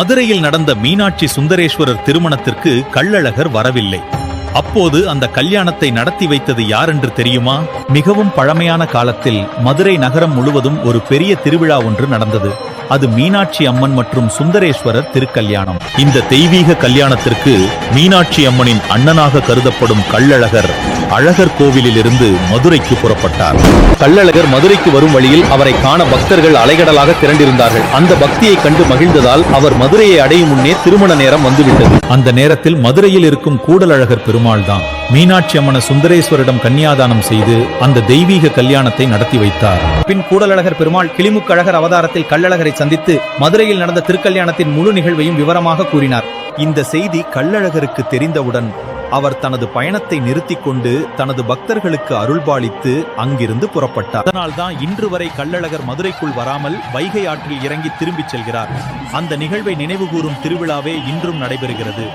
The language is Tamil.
மதுரையில் நடந்த மீனாட்சி சுந்தரேஸ்வரர் திருமணத்திற்கு கள்ளழகர் வரவில்லை. அப்போது அந்த கல்யாணத்தை நடத்தி வைத்தது யார் என்று தெரியுமா? மிகவும் பழமையான காலத்தில் மதுரை நகரம் முழுவதும் ஒரு பெரிய திருவிழா ஒன்று நடந்தது. அது மீனாட்சி அம்மன் மற்றும் சுந்தரேஸ்வரர் திருக்கல்யாணம். இந்த தெய்வீக கல்யாணத்திற்கு மீனாட்சி அம்மனின் அண்ணனாக கருதப்படும் கள்ளழகர் அழகர் கோவிலிலிருந்து மதுரைக்கு புறப்பட்டார். கள்ளழகர் மதுரைக்கு வரும் வழியில் அவரை காண பக்தர்கள் அலைகடலாக திரண்டிருந்தார்கள். அந்த பக்தியை கண்டு மகிழ்ந்ததால் அவர் மதுரையை அடையும் முன்னே திருமண நேரம் வந்துவிட்டது. அந்த நேரத்தில் மதுரையில் இருக்கும் கூடலழகர் பெருமாள் தான் மீனாட்சி அம்மனை சுந்தரேஸ்வரிடம் கன்னியாதானம் செய்து அந்த தெய்வீக கல்யாணத்தை நடத்தி வைத்தார். பின் கூடலழகர் பெருமாள் கிளிமுக்கழகர் அவதாரத்தில் கள்ளழகரை சந்தித்து மதுரையில் நடந்த திருக்கல்யாணத்தின் முழு நிகழ்வையும் விவரமாக கூறினார். இந்த செய்தி கள்ளழகருக்கு தெரிந்தவுடன் அவர் தனது பயணத்தை நிறுத்திக் கொண்டு தனது பக்தர்களுக்கு அருள்பாலித்து அங்கிருந்து புறப்பட்டார். அதனால்தான் இன்று வரை கள்ளழகர் மதுரைக்குள் வராமல் வைகை ஆற்றில் இறங்கி திரும்பிச் செல்கிறார். அந்த நிகழ்வை நினைவுகூரும் திருவிழாவே இன்றும் நடைபெறுகிறது.